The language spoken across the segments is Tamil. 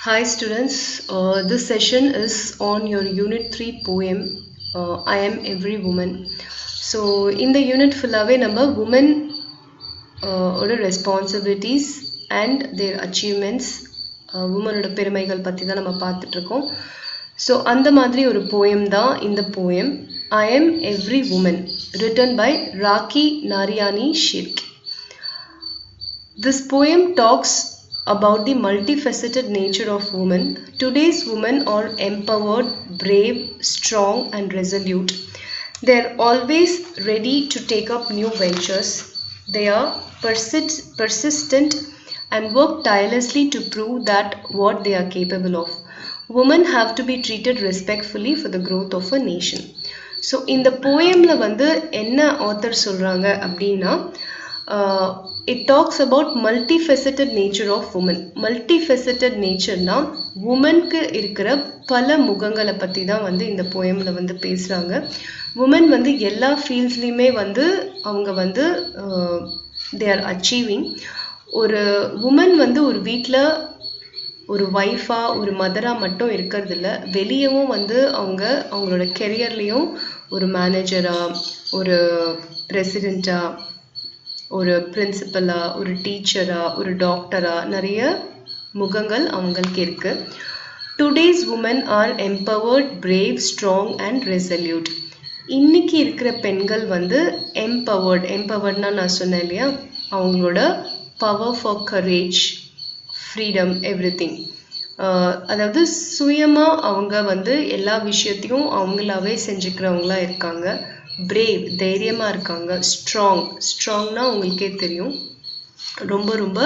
Hi students, this session is on your Unit 3 poem, I Am Every Woman. So, in the unit full-away number, women ஓட responsibilities and their achievements, womenோட பெருமைகள் பற்றி தான் நம்ம பார்த்துட்ருக்கோம். ஸோ அந்த மாதிரி ஒரு poem தான் இந்த poem, I Am Every Woman, written by Rakhi Narayani Shirke. This poem talks about the multifaceted nature of women. Today's women are empowered, brave, strong, and resolute. They are always ready to take up new ventures. They are persistent and work tirelessly to prove that what they are capable of. Women have to be treated respectfully for the growth of a nation. So இந்த போயம்ல வந்து என்ன ஆத்தர் சொல்றாங்க அப்படின்னா, it talks about multifaceted nature of women. Multifaceted natureனா உமனுக்கு இருக்கிற பல முகங்களை பற்றி தான் வந்து இந்த போயமில் வந்து பேசுகிறாங்க. உமன் வந்து எல்லா ஃபீல்ட்ஸ்லேயுமே வந்து அவங்க வந்து they are achieving. ஒரு உமன் வந்து ஒரு வீட்டில் ஒரு ஒய்ஃபாக ஒரு மதராக மட்டும் இருக்கிறது இல்லை, வெளியவும் வந்து அவங்களோட கெரியர்லேயும் ஒரு மேனேஜராக, ஒரு பிரசிடெண்ட்டாக, ஒரு பிரின்சிபலா, ஒரு டீச்சரா, ஒரு டாக்டரா நிறைய முகங்கள் அவங்களுக்கு இருக்கு. Today's women are empowered, brave, strong and resolute. இன்னைக்கு இருக்கிற பெண்கள் வந்து எம்பவர்ட்னா நான் சொன்னேன் இல்லையா, அவங்களோட power for courage, freedom, everything. அதாவது சுயமாக அவங்க வந்து எல்லா விஷயத்தையும் அவங்களாவே செஞ்சுக்கிறவங்களா இருக்காங்க. பிரேவ், தைரியமாக இருக்காங்க. ஸ்ட்ராங்னா உங்களுக்கே தெரியும், ரொம்ப ரொம்ப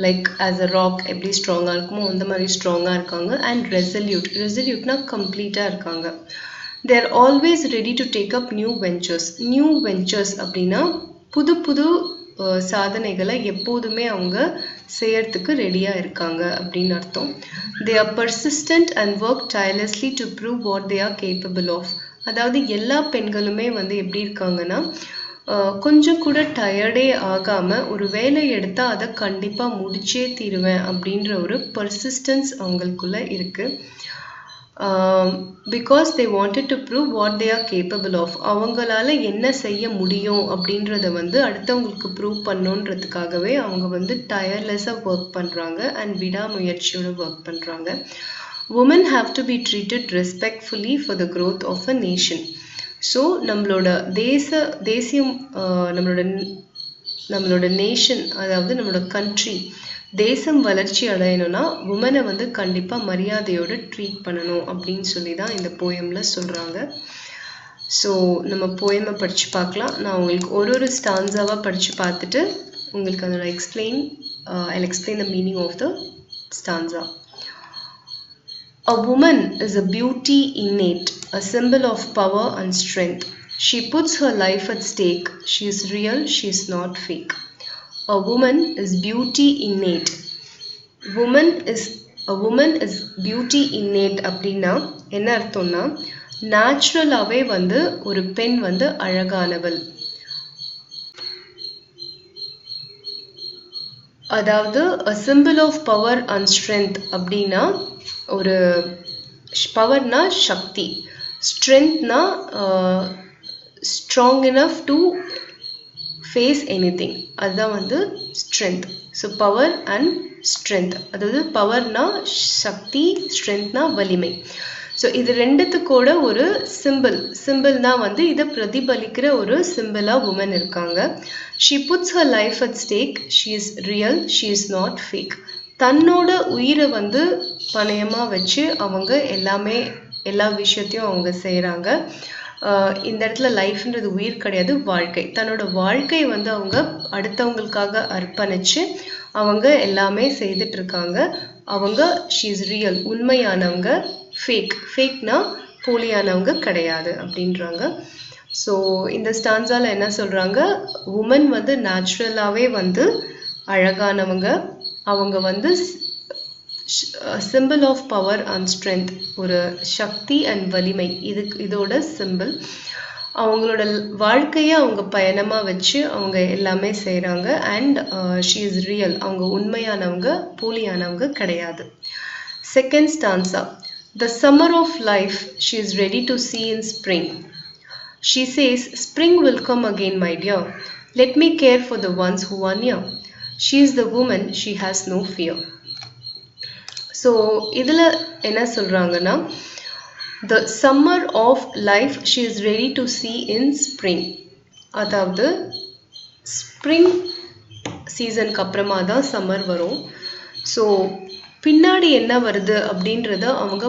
லைக் ஆஸ் அ ராக் எப்படி ஸ்ட்ராங்காக இருக்குமோ அந்த மாதிரி ஸ்ட்ராங்காக இருக்காங்க. அண்ட் ரெசல்யூட்னா கம்ப்ளீட்டாக இருக்காங்க. They are always ready to take up new ventures அப்படின்னா புது சாதனைகளை எப்போதுமே அவங்க செய்யறதுக்கு ரெடியாக இருக்காங்க அப்படின்னு அர்த்தம். They are persistent and work tirelessly to prove what they are capable of. அதாவது எல்லா பெண்களுமே வந்து எப்படி இருக்காங்கன்னா, கொஞ்சம் கூட டயர்டே ஆகாமல் ஒரு வேலை எடுத்தால் அதை கண்டிப்பாக முடிச்சே தீருவேன் அப்படின்ற ஒரு பர்சிஸ்டன்ஸ் அவங்களுக்குள்ள இருக்குது. Because they wanted to prove what they are capable of. அவங்களால என்ன செய்ய முடியும் அப்படின்றத வந்து அடுத்தவங்களுக்கு ப்ரூவ் பண்ணுன்றதுக்காகவே அவங்க வந்து டயர்லெஸ்ஸாக ஒர்க் பண்ணுறாங்க அண்ட் விடாமுயற்சியோட ஒர்க் பண்ணுறாங்க. Women have to be treated respectfully for the growth of a nation. So நம்மளோட தேசியம், நம்மளோட நேஷன், அதாவது நம்மளோட கண்ட்ரி, தேசம் வளர்ச்சி அடையணும்னா உமனை வந்து கண்டிப்பாக மரியாதையோடு ட்ரீட் பண்ணணும் அப்படின்னு சொல்லி தான் இந்த போயமில் சொல்கிறாங்க. ஸோ நம்ம போயமை படித்து பார்க்கலாம். நான் உங்களுக்கு ஒரு ஸ்டான்ஸாவாக படித்து பார்த்துட்டு உங்களுக்கு அதோட I'll explain the meaning of the stanza. A woman is a beauty innate, a symbol of power and strength. She puts her life at stake. She is real, she is not fake. A woman is beauty innate. A woman is beauty innate அப்படின்னா என்ன அர்த்தம்னா, நேச்சுரலாகவே வந்து ஒரு பெண் வந்து அழகானவள். அதாவது a symbol of power and strength அப்படின்னா, ஒரு பவர்னா சக்தி, ஸ்ட்ரென்த்னா strong enough to face anything, அதுதான் வந்து strength. So power and strength, அதாவது பவர்னா சக்தி, ஸ்ட்ரென்த்னா வலிமை. ஸோ இது ரெண்டுத்துக்கூட ஒரு சிம்பிள் தான் வந்து இதை பிரதிபலிக்கிற ஒரு சிம்பிளாக உமன் இருக்காங்க. She puts her life at stake, she is real, she is not fake. தன்னோட உயிரை வந்து பணயமாக வச்சு அவங்க எல்லா விஷயத்தையும் அவங்க செய்கிறாங்க. இந்த இடத்துல லைஃப்ன்றது உயிர் கிடையாது, வாழ்க்கை. தன்னோட வாழ்க்கையை வந்து அவங்க அடுத்தவங்களுக்காக அர்ப்பணிச்சு அவங்க எல்லாமே செய்துட்டு இருக்காங்க. அவங்க ஷீ இஸ் ரியல், உண்மையானவங்க. ஃபேக்னா போலியானவங்க கிடையாது அப்படின்றாங்க. ஸோ இந்த ஸ்டான்ஸால என்ன சொல்கிறாங்க, உமன் வந்து நேச்சுரலாகவே வந்து அழகானவங்க. அவங்க வந்து simple of power and strength, ஒரு சக்தி அண்ட் வலிமை, இதோட சிம்பிள். அவங்களோட வாழ்க்கையை அவங்க பயணமாக வச்சு அவங்க எல்லாமே செய்கிறாங்க. And she is real. அவங்க உண்மையானவங்க, போலியானவங்க கிடையாது. Second stanza, the summer of life she is ready to see in spring. She says, spring will come again, my dear. Let me care for the ones who are near. She is the woman, she has no fear. So இதில் என்ன சொல்கிறாங்கன்னா, the summer of life she is ready to see in spring. அதாவது ஸ்ப்ரிங் சீசனுக்கு அப்புறமா தான் சம்மர் வரும். ஸோ பின்னாடி என்ன வருது அப்படின்றத அவங்க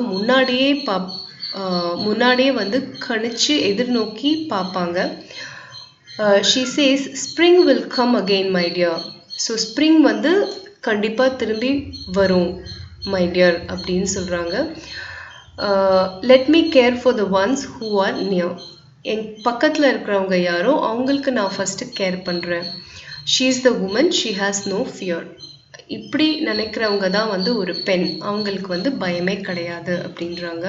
முன்னாடியே வந்து கணிச்சு எதிர்நோக்கி பார்ப்பாங்க. she says spring will come again, my dear. So spring வந்து கண்டிப்பாக திரும்பி வரும் my dear அப்படின்னு சொல்கிறாங்க. let me care for the ones who are near. என் பக்கத்தில் இருக்கிறவங்க யாரோ அவங்களுக்கு நான் ஃபஸ்ட்டு கேர் பண்ணுறேன். she is the woman, she has no fear. இப்படி நினைக்கிறவங்க தான் வந்து ஒரு பெண், அவங்களுக்கு வந்து பயமே கிடையாது அப்படின்றாங்க.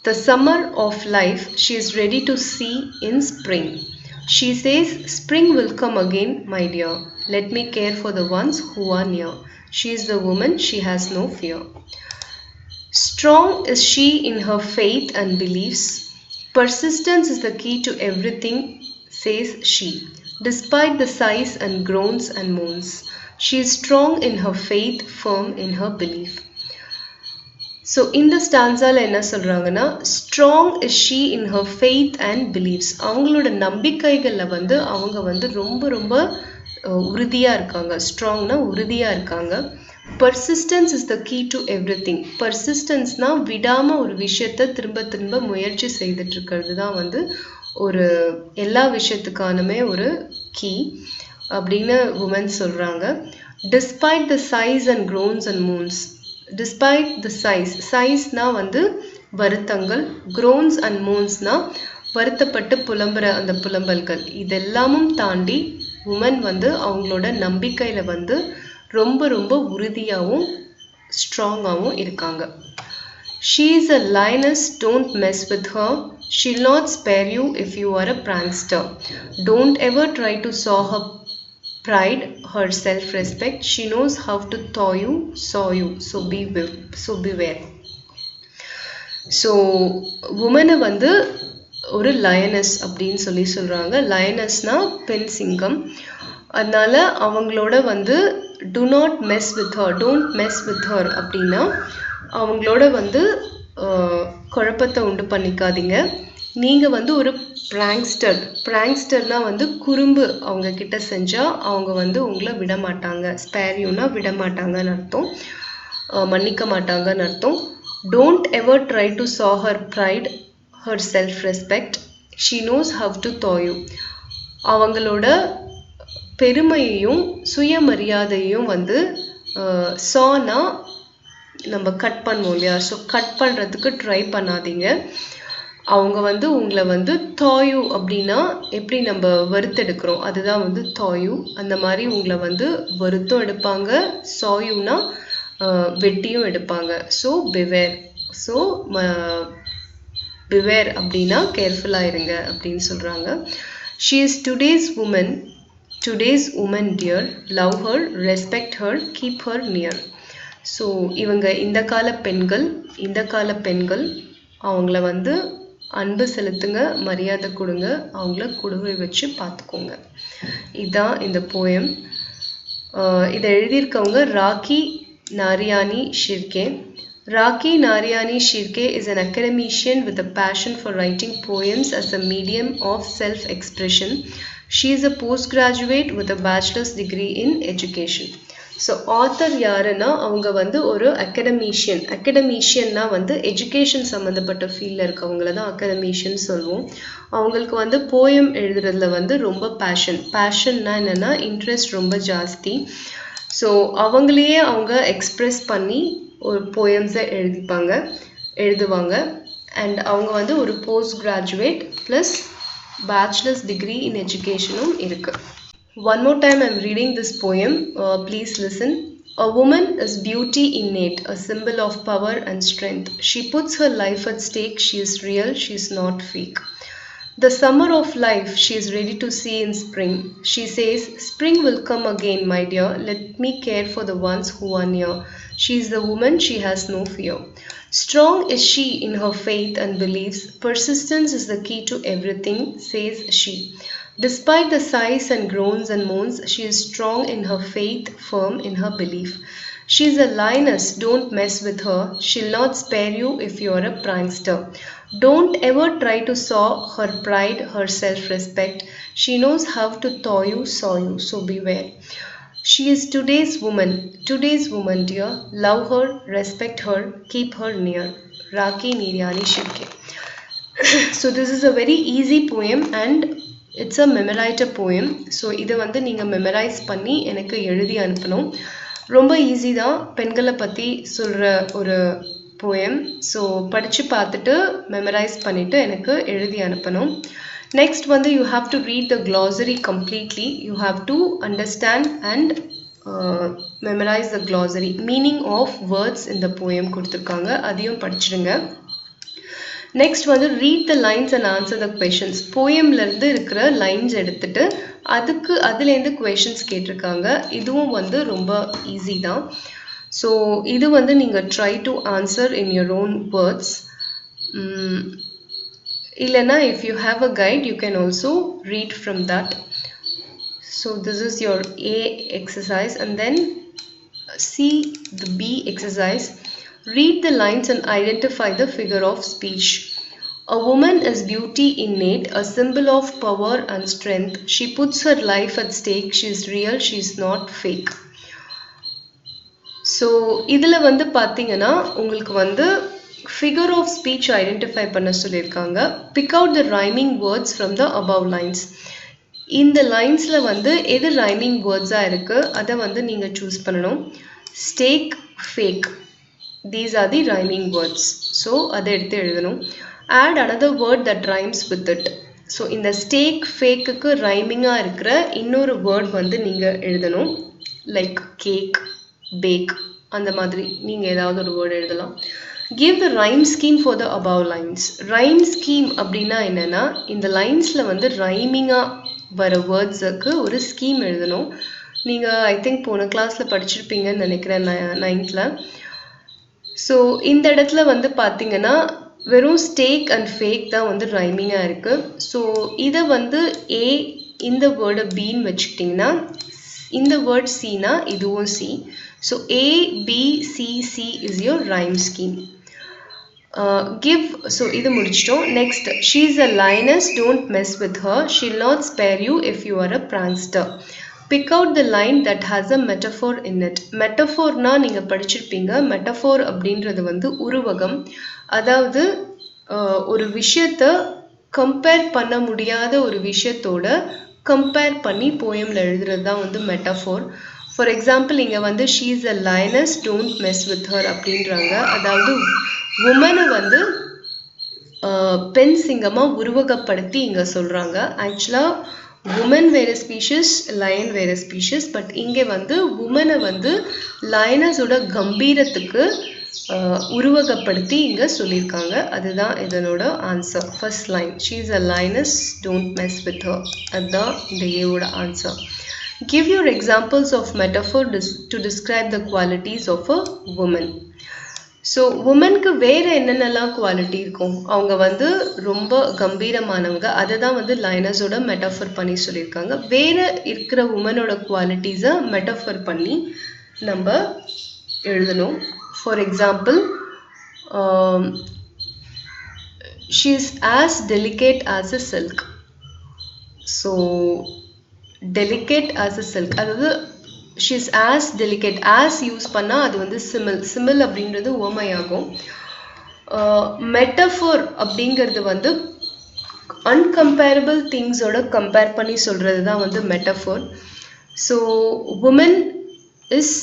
the summer of life she is ready to see in spring. She says spring will come again, my dear. Let me care for the ones who are near. She is the woman, she has no fear. Strong is she in her faith and beliefs. Persistence is the key to everything, says she. Despite the sighs and groans and moans, she is strong in her faith, firm in her belief. So இந்த ஸ்டான்ஸால் என்ன சொல்கிறாங்கன்னா, strong is she in her faith and beliefs. அவங்களோட நம்பிக்கைகளில் வந்து அவங்க வந்து ரொம்ப ரொம்ப உறுதியாக இருக்காங்க. ஸ்ட்ராங்னா உறுதியாக இருக்காங்க. Persistence is the key to everything. பர்சிஸ்டன்ஸ்னால் விடாமல் ஒரு விஷயத்தை திரும்ப திரும்ப முயற்சி செய்துட்ருக்கிறது தான் வந்து ஒரு எல்லா விஷயத்துக்கானுமே ஒரு கீ அப்படின்னு உமன் சொல்கிறாங்க. Despite the sighs and groans and moans. டிஸ்பைட் த சைஸ்னா வந்து வருத்தங்கள், க்ரோன்ஸ் அண்ட் மூன்ஸ்னா வருத்தப்பட்டு புலம்புற அந்த புலம்பல்கள். இதெல்லாமும் தாண்டி உமன் வந்து அவங்களோட நம்பிக்கையில் வந்து ரொம்ப ரொம்ப உறுதியாகவும் ஸ்ட்ராங்காகவும் இருக்காங்க. she is a lioness, don't mess with her. she'll not spare you if you are a prankster. don't ever try to saw her pride, her self-respect. she knows how to saw you, so beware. So உமனை வந்து ஒரு லயனஸ் அப்படின்னு சொல்கிறாங்க. லயனஸ்னா பெண் சிங்கம். அதனால அவங்களோட வந்து do not mess with her, don't mess with her அப்படின்னா அவங்களோட வந்து குழப்பத்தை உண்டு பண்ணிக்காதீங்க. நீங்கள் வந்து ஒரு ப்ராங்ஸ்டர்னால் வந்து குறும்பு அவங்க கிட்ட செஞ்சால் அவங்க வந்து உங்களை விட மாட்டாங்க. ஸ்பேரியூனா விட மாட்டாங்கன்னு அர்த்தம், மன்னிக்க மாட்டாங்கன்னு அர்த்தம். Don't ever try to saw her pride, her self-respect. she knows how to saw you. அவங்களோட பெருமையையும் சுயமரியாதையும் வந்து சானா நம்ம கட் பண்ணுவோம் இல்லையா, ஸோ கட் பண்ணுறதுக்கு ட்ரை பண்ணாதீங்க. அவங்க வந்து உங்களை வந்து தாயு அப்படின்னா எப்படி நம்ம வறுத்தெடுக்கிறோம் அதுதான் வந்து தாயு. அந்த மாதிரி உங்களை வந்து வறுத்தும் எடுப்பாங்க, சாயுனா வெட்டியும் எடுப்பாங்க. So beware. ஸோ பிவேர் அப்படின்னா கேர்ஃபுல்லாக இருங்க அப்படின்னு சொல்கிறாங்க. she is today's woman dear. love her, respect her, keep her near. So இவங்க இந்த கால பெண்கள் அவங்கள வந்து அன்பு செலுத்துங்க, மரியாதை கொடுங்க, அவங்கள குடுவை வச்சு பார்த்துக்கோங்க. இதுதான் இந்த போயம். இதை எழுதியிருக்கவங்க Rakhi Narayani Shirke. Rakhi Narayani Shirke is an academician with a passion for writing poems as a medium of self-expression. She is a postgraduate with a bachelor's degree in education. So author யாருன்னா அவங்க வந்து ஒரு அகடமீஷியன்னா வந்து எஜுகேஷன் சம்மந்தப்பட்ட ஃபீல்டில் இருக்கவங்கள தான் அகடமீஷியன் சொல்லுவோம். அவங்களுக்கு வந்து போயம் எழுதுறதுல வந்து ரொம்ப பேஷன்னா என்னென்னா இன்ட்ரெஸ்ட் ரொம்ப ஜாஸ்தி. ஸோ அவங்களையே அவங்க எக்ஸ்ப்ரெஸ் பண்ணி ஒரு போயம்ஸை எழுதுவாங்க. அண்ட் அவங்க வந்து ஒரு post graduate plus bachelors degree in எஜுகேஷனும் இருக்குது. One more time I'm reading this poem. Please listen. A woman is beauty innate, a symbol of power and strength. She puts her life at stake. She is real. She is not fake. The summer of life she is ready to see in spring. She says, Spring will come again, my dear. Let me care for the ones who are near. She is the woman, she has no fear. Strong is she in her faith and beliefs. Persistence is the key to everything, says she. Despite the sighs and groans and moans, she is strong in her faith, firm in her belief. She is a lioness, don't mess with her. She'll not spare you if you're a prankster. Don't ever try to saw her pride, her self-respect. She knows how to saw you, so beware. She is today's woman, dear. Love her, respect her, keep her near. Raki Niryani Shivke. So this is a very easy poem and it's a memoriter poem. So இதை வந்து நீங்கள் மெமரைஸ் பண்ணி எனக்கு எழுதி அனுப்பணும். ரொம்ப ஈஸி தான், பெண்களை பற்றி சொல்கிற ஒரு போயம். ஸோ படித்து பார்த்துட்டு மெமரைஸ் பண்ணிவிட்டு எனக்கு எழுதி அனுப்பணும். நெக்ஸ்ட் வந்து you have to read the glossary completely. You have to understand and memorise the glossary. Meaning of words இந்த போயம் கொடுத்துருக்காங்க, அதையும் படிச்சிடுங்க. நெக்ஸ்ட் வந்து read the lines and answer the questions. போயம்லேருந்து இருக்கிற லைன்ஸ் எடுத்துட்டு அதுலேருந்து கொஷின்ஸ் கேட்டிருக்காங்க. இதுவும் வந்து ரொம்ப ஈஸி தான். ஸோ இது வந்து நீங்கள் try to answer in your own words. இல்லைன்னா if you have a guide you can also read from that. So this is your A exercise and then see the B exercise. Read the lines and identify the figure of speech. A woman is beauty innate, a symbol of power and strength. She puts her life at stake. She is real, she is not fake. So இதில் வந்து பார்த்தீங்கன்னா உங்களுக்கு வந்து figure of speech identify பண்ண சொல்லியிருக்காங்க. Pick out the rhyming words from the above lines. இந்த லைன்ஸில் வந்து எது ரைமிங் வேர்ட்ஸாக இருக்குது அதை வந்து நீங்கள் சூஸ் பண்ணணும். Stake, fake. These are the rhyming words. So அதை எடுத்து எழுதணும். Add another word that rhymes with it. So இந்த stake, fakeக்கு ரைமிங்காக இருக்கிற இன்னொரு வேர்ட் வந்து நீங்கள் எழுதணும். லைக் கேக், பேக், அந்த மாதிரி நீங்கள் ஏதாவது ஒரு வேர்டு எழுதலாம். Give the rhyme scheme for the above lines. Rhyme scheme அப்படின்னா என்னென்னா, இந்த லைன்ஸில் வந்து ரைமிங்காக வர வேர்ட்ஸுக்கு ஒரு ஸ்கீம் எழுதணும். நீங்கள் ஐ திங்க் போன கிளாஸில் படிச்சிருப்பீங்கன்னு நினைக்கிறேன், 9th. ஸோ இந்த இடத்துல வந்து பார்த்தீங்கன்னா வெறும் ஸ்டேக் அண்ட் ஃபேக் தான் வந்து ரைமிங்காக இருக்குது. ஸோ இதை வந்து ஏ, இந்த வேர்டை பின்னு வச்சுக்கிட்டிங்கன்னா இந்த வேர்ட் சினா இதுவும் C. So A B C C is your rhyme scheme. Give. ஸோ இது முடிச்சிட்டோம். Next, she is a lioness, don't mess with her. She'll not spare you if you are a prankster. Pick out the line that has a metaphor in it. மெட்டஃபோர்னா நீங்கள் படிச்சிருப்பீங்க. மெட்டஃபோர் அப்படின்றது வந்து உருவகம். அதாவது ஒரு விஷயத்தை கம்பேர் பண்ண முடியாத ஒரு விஷயத்தோட கம்பேர் பண்ணி போயமில் எழுதுறது தான் வந்து மெட்டஃபோர். ஃபார் எக்ஸாம்பிள் இங்கே வந்து she is a lioness, don't mess with her அப்படின்றாங்க. அதாவது உமனை வந்து பெண் சிங்கமாக உருவகப்படுத்தி இங்கே சொல்கிறாங்க. ஆக்சுவலாக woman வேறு ஸ்பீஷஸ், lion வேறு ஸ்பீஷஸ். பட் இங்கே வந்து உமனை வந்து லயனஸோட கம்பீரத்துக்கு உருவகப்படுத்தி இங்கே சொல்லியிருக்காங்க. அதுதான் இதனோட answer. First line, she is a lioness, don't mess with her. அதுதான் இந்த ஏவோட answer. Give your examples of metaphor to describe the qualities of a woman. So உமனுக்கு வேறு என்னென்னலாம் குவாலிட்டி இருக்கும்? அவங்க வந்து ரொம்ப கம்பீரமானவங்க, அதை தான் வந்து லைனஸோட மெட்டஃபர் பண்ணி சொல்லியிருக்காங்க. வேறு இருக்கிற உமனோட குவாலிட்டிஸை மெட்டஃபர் பண்ணி நம்ம எழுதணும். For example, she is as delicate as a silk. So delicate as a silk, அதாவது she is as delicate. as use பண்ணால் அது வந்து சிமில் அப்படின்றது ஓமையாகும். மெட்டஃபோர் அப்படிங்கிறது வந்து அன்கம்பேரபிள் திங்ஸோட கம்பேர் பண்ணி சொல்கிறது தான் வந்து metaphor. So woman is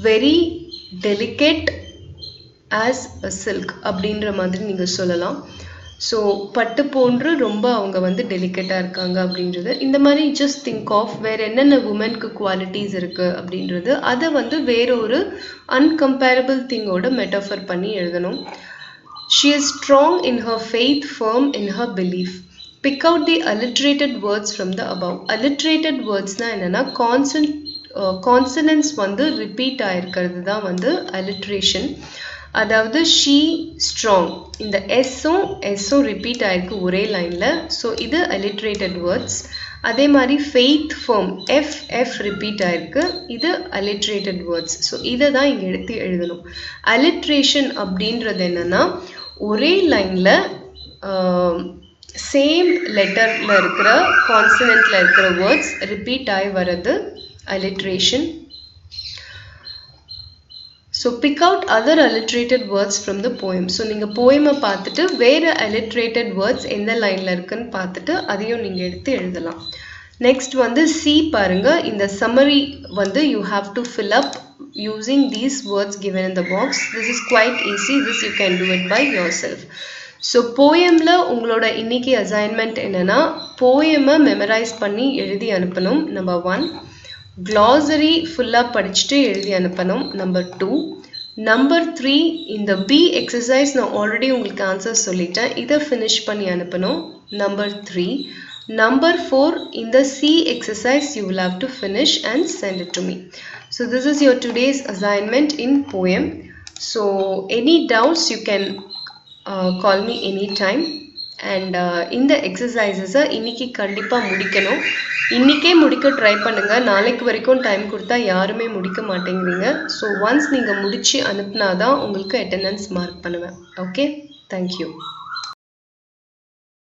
very delicate as a silk அப்படின்ற மாதிரி நீங்கள் சொல்லலாம். ஸோ பட்டு போன்று ரொம்ப அவங்க வந்து டெலிகேட்டாக இருக்காங்க அப்படின்றது. இந்த மாதிரி ஜஸ்ட் திங்க் ஆஃப் வேறு என்னென்ன உமனுக்கு குவாலிட்டிஸ் இருக்குது அப்படின்றது. அதை வந்து வேற ஒரு அன்கம்பேரபிள் திங்கோட மெட்டஃபர் பண்ணி எழுதணும். She is strong in her faith, firm in her belief. Pick out the alliterated words from the above. Alliterated words na enna consonants வந்து repeat ஆயிருக்கிறது தான் வந்து alliteration. அதாவது she strong, இந்த s-உம் s-உம் repeat ஆயிருக்கு ஒரே லைன்ல. ஸோ இது alliterated words. அதே மாதிரி faith firm, f repeat ஆயிருக்கு, இது alliterated words. ஸோ இதை தான் இங்கே எடுத்து எழுதணும். alliteration அப்படின்றது என்னன்னா ஒரே லைன்ல சேம் லெட்டர்ல இருக்கிற கான்சனன்ட்ல இருக்கிற வேர்ட்ஸ் ரிப்பீட் ஆகி வர்றது alliteration. So pick out other alliterated words from the poem. So நீங்க poem-ஐ பார்த்துட்டு வேற alliterated words எந்த லைன்ல இருக்குன்னு பார்த்துட்டு அதையும் நீங்க எடுத்து எழுதலாம். நெக்ஸ்ட் வந்து C பாருங்க. இந்த summary வந்து you have to fill up using these words given in the box. This is quite easy. This you can do it by yourself. So போயமில் உங்களோட இன்னைக்கு அசைன்மெண்ட் என்னென்னா போயமை மெமரைஸ் பண்ணி எழுதி அனுப்பணும். நம்பர் 1. glossary ஃபுல்லாக படிச்சுட்டு எழுதி அனுப்பணும். நம்பர் 2. நம்பர் 3. இந்த பி எக்ஸசைஸ் நான் ஆல்ரெடி உங்களுக்கு ஆன்சர் சொல்லிட்டேன், இதை ஃபினிஷ் பண்ணி அனுப்பணும். நம்பர் 3. நம்பர் 4. இந்த C exercise you will have to finish and send it to me. So this is your today's assignment in poem. So any doubts you can call me anytime. And இந்த எக்ஸசைசஸை இன்னைக்கு கண்டிப்பாக முடிக்கணும். இன்றைக்கே முடிக்க ட்ரை பண்ணுங்கள். நாளைக்கு வரைக்கும் டைம் கொடுத்தா யாருமே முடிக்க மாட்டேங்கிறீங்க. ஸோ ஒன்ஸ் நீங்கள் முடித்து அனுப்புனா தான் உங்களுக்கு அட்டெண்டன்ஸ் மார்க் பண்ணுவேன். Okay, thank you.